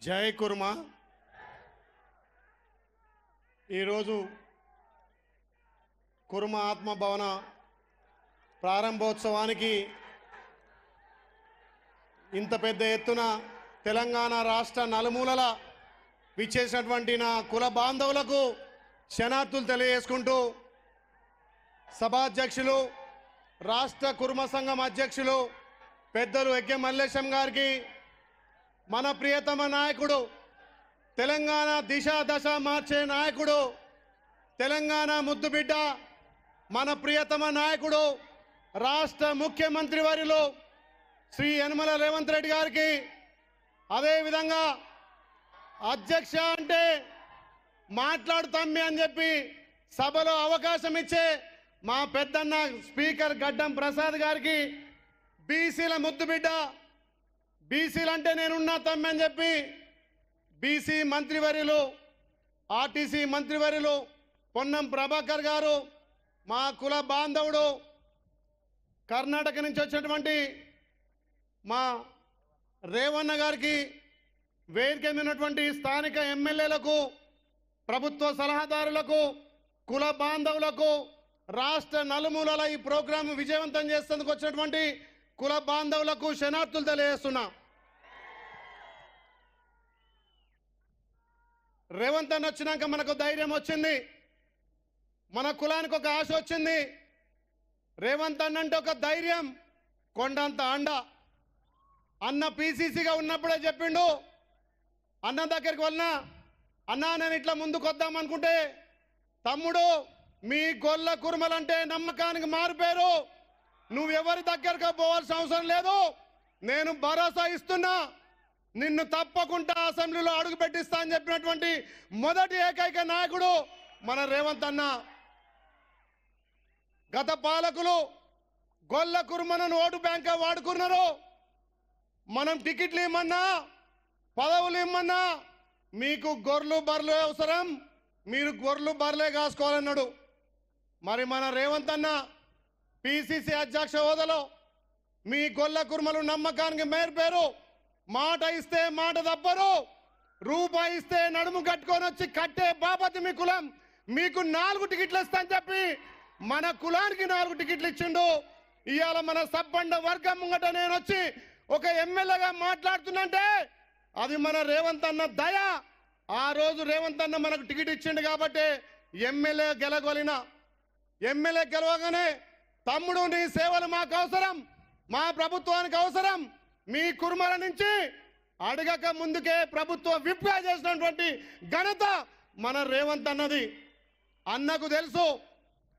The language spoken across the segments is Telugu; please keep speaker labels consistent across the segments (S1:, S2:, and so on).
S1: జై కుర్మ ఈరోజు కుర్మ ఆత్మభవన ప్రారంభోత్సవానికి ఇంత పెద్ద ఎత్తున తెలంగాణ రాష్ట్ర నలుమూలల విచ్చేసినటువంటి నా కుల బాంధవులకు శనార్థులు తెలియజేసుకుంటూ సభాధ్యక్షులు రాష్ట్ర కుర్మ సంఘం అధ్యక్షులు పెద్దలు ఎక్కే మల్లేశం గారికి మన ప్రియతమ నాయకుడు తెలంగాణ దిశ దశ మార్చే నాయకుడు తెలంగాణ ముద్దుబిడ్డ మన ప్రియతమ నాయకుడు రాష్ట్ర ముఖ్యమంత్రి వర్యులు శ్రీ యనమల రేవంత్ రెడ్డి గారికి అదేవిధంగా అధ్యక్ష అంటే మాట్లాడుతాం అని చెప్పి సభలో అవకాశం ఇచ్చే మా పెద్దన్న స్పీకర్ గడ్డం ప్రసాద్ గారికి బీసీల ముద్దుబిడ్డ బీసీలు అంటే నేనున్నా తమ్మి అని చెప్పి బీసీ మంత్రివర్యులు ఆర్టీసీ మంత్రివర్యులు పొన్నం ప్రభాకర్ గారు మా కుల బాంధవుడు కర్ణాటక నుంచి వచ్చినటువంటి మా రేవన్న గారికి వేదిక మీద ఉన్నటువంటి స్థానిక ఎమ్మెల్యేలకు ప్రభుత్వ సలహాదారులకు కుల బాంధవులకు రాష్ట్ర నలుమూలల ఈ ప్రోగ్రాం విజయవంతం చేసేందుకు వచ్చినటువంటి కుల బాంధవులకు శనార్థులు తెలియజేస్తున్నా. రేవంత్ అన్న వచ్చినాక మనకు ధైర్యం వచ్చింది, మన కులానికి ఒక ఆశ వచ్చింది. రేవంత్ అన్న అంటే ఒక ధైర్యం, కొండంత అండ. అన్న పీసీసీగా ఉన్నప్పుడే చెప్పిండు, అన్న దగ్గరికి వెళ్ళినా అన్నా నేను ఇట్లా ముందుకు వద్దామనుకుంటే తమ్ముడు మీ గొల్ల కుర్మలంటే నమ్మకానికి మారిపోయారు, నువ్వెవరి దగ్గరకు పోవాల్సిన అవసరం లేదు, నేను భరోసా ఇస్తున్నా, నిన్ను తప్పకుండా అసెంబ్లీలో అడుగు పెట్టిస్తా అని చెప్పినటువంటి మొదటి ఏకైక నాయకుడు మన రేవంత్ అన్న. గత పాలకులు గొల్ల కుర్మలను ఓటు బ్యాంక్గా వాడుకున్నారు. మనం టికెట్లు ఇమ్మన్నా పదవులు ఇమ్మన్నా మీకు గొర్రెలు బర్రెలు అవసరం, మీరు గొర్రెలు బర్రెలే కాసుకోవాలన్నాడు. మరి మన రేవంత్ అన్న పిసిసి అధ్యక్ష హోదాలో మీ గొల్ల కుర్మలు నమ్మకానికి మేర్పేరు, మాట ఇస్తే మాట తప్పరు, రూపాయి ఇస్తే నడుము కట్టుకొని వచ్చి కట్టే బాపతి మీ కులం, మీకు 4 టికెట్లు ఇస్తా అని చెప్పి మన కులానికి 4 టికెట్లు ఇచ్చిండు. ఇవాళ మన సబ్బండ వర్గం ముంగట నేను వచ్చి ఒక ఎమ్మెల్యేగా మాట్లాడుతున్నంటే అది మన రేవంత్ అన్న దయ. ఆ రోజు రేవంత్ అన్న మనకు టికెట్ ఇచ్చిండు కాబట్టి ఎమ్మెల్యే గెలగొలిన. ఎమ్మెల్యే గెలవగానే తమ్ముడు నీ సేవలు మాకు అవసరం, మా ప్రభుత్వానికి అవసరం, మీ కుర్మల నుంచి అడగక ముందుకే ప్రభుత్వ విప్గా చేసినటువంటి ఘనత మన రేవంత్ అన్నది. అన్నకు తెలుసు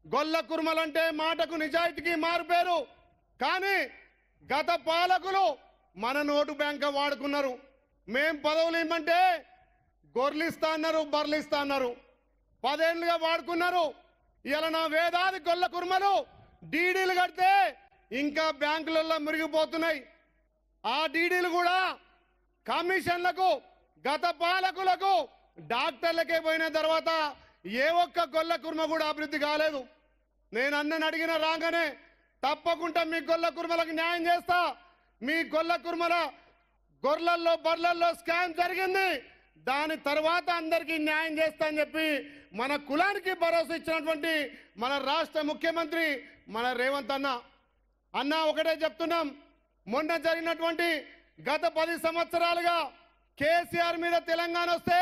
S1: గొల్ల కుర్మలంటే మాటకు నిజాయితీకి మారుపేరు, కానీ గత పాలకులు మన నోటు బ్యాంక్ వాడుకున్నారు. మేం పదవులు ఇమ్మంటే గొర్రెలు ఇస్తా అన్నారు, బర్రెలు ఇస్తా అన్నారు, 10 ఏళ్ళుగా వాడుకున్నారు. ఇలా నా వేదాది గొల్ల కుర్మలు డీడీలు కడితే ఇంకా బ్యాంకులలో మురిగిపోతున్నాయి. ఆ డీడీలు కూడా కమిషన్లకు గత పాలకులకు డాక్టర్లకే పోయిన తర్వాత ఏ ఒక్క గొల్ల కుర్మ కూడా అభివృద్ధి కాలేదు. నేను అన్నని అడిగిన రాగానే తప్పకుండా మీ గొల్ల కుర్మలకు న్యాయం చేస్తా, మీ గొల్ల కుర్మల గొర్రెల్లో బర్రెల్లో స్కామ్ జరిగింది, దాని తర్వాత అందరికీ న్యాయం చేస్తా అని చెప్పి మన కులానికి భరోసా ఇచ్చినటువంటి మన రాష్ట్ర ముఖ్యమంత్రి మన రేవంత్ అన్న. అన్న ఒకటే చెప్తున్నాం, మొన్న జరిగినటువంటి గత 10 సంవత్సరాలుగా కేసీఆర్ మీద తెలంగాణ వస్తే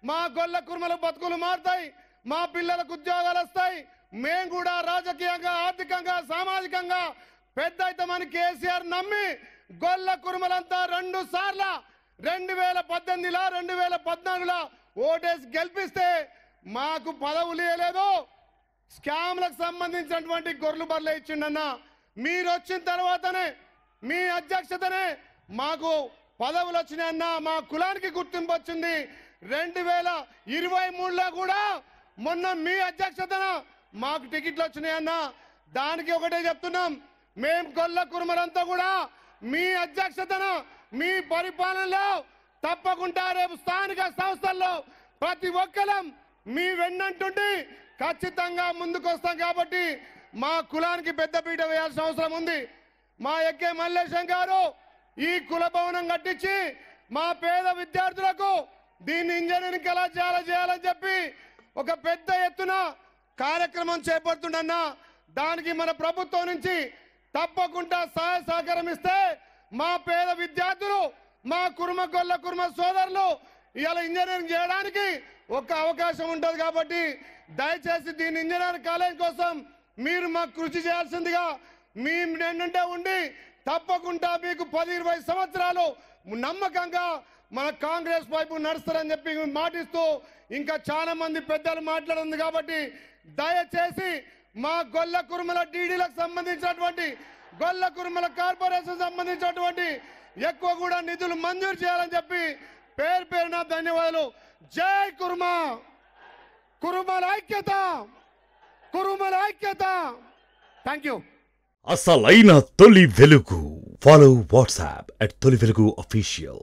S1: మా గొల్ల కుర్మల బతుకులు మారుతాయి, మా పిల్లలకు ఉద్యోగాలు వస్తాయి, మేము కూడా రాజకీయంగా ఆర్థికంగా సామాజికంగా పెద్ద అవుతామని కేసీఆర్ నమ్మి గొల్ల కుర్మలంతా 2 సార్లు 2018లో 2014లో ఓటేసి గెలిపిస్తే మాకు పదవులు ఇవ్వలేదు, స్కామ్లకు సంబంధించినటువంటి గొర్రెలు బర్రెలు ఇచ్చిండన్న. మీరు వచ్చిన తర్వాతనే మీ అధ్యక్షతనే మాకు పదవులు వచ్చినాయన్న, మా కులానికి గుర్తింపు వచ్చింది. 2023లో కూడా మొన్న మీ అధ్యక్షతన మాకు టికెట్లు వచ్చినాయన్న. దానికి ఒకటే చెప్తున్నాం, మేం గొల్ల కుర్మలంతా కూడా మీ అధ్యక్షతన మీ పరిపాలనలో తప్పకుండా రేపు స్థానిక సంస్థల్లో ప్రతి ఒక్కరం మీ వెన్నంటుండి ఖచ్చితంగా ముందుకు వస్తాం. కాబట్టి మా కులానికి పెద్దపీట వేయాల్సిన అవసరం ఉంది. మా ఎక్కే మల్లేశం గారు ఈ కుల భవనం కట్టించి మా పేద విద్యార్థులకు దీన్ని ఇంజనీరింగ్ ఎలా చేయాలని చెప్పి ఒక పెద్ద ఎత్తున కార్యక్రమం చేపడుతుండన్నా దానికి మన ప్రభుత్వం నుంచి తప్పకుండా సహాయ సహకారం ఇస్తే మా పేద విద్యార్థులు మా కుర్మ సోదరులు ఇవాళ ఇంజనీరింగ్ చేయడానికి ఒక అవకాశం ఉంటుంది కాబట్టి దయచేసి దీని ఇంజనీరింగ్ కాలేజ్ కోసం మీరు మాకు కృషి చేయాల్సిందిగా మీ నిండే ఉండి తప్పకుండా మీకు 10-20 సంవత్సరాలు నమ్మకంగా మన కాంగ్రెస్ వైపు నడుస్తారని చెప్పి మాటిస్తూ ఇంకా చాలా మంది పెద్దలు మాట్లాడింది కాబట్టి దయచేసి మా గొల్ల కుర్మల డీడీలకు సంబంధించినటువంటి గొల్ల కుర్మల కార్పొరేషన్ సంబంధించినటువంటి ఎక్కువ కూడా నిధులు మంజూరు చేయాలని చెప్పి పేరున ధన్యవాదాలు. జై కుర్మ, కుర్మల ఐక్యత, కుర్మల ఐక్యత. Thank you.
S2: అసలైన తొలి వెలుగు. ఫాలో వాట్సాప్ @తొలి వెలుగు official.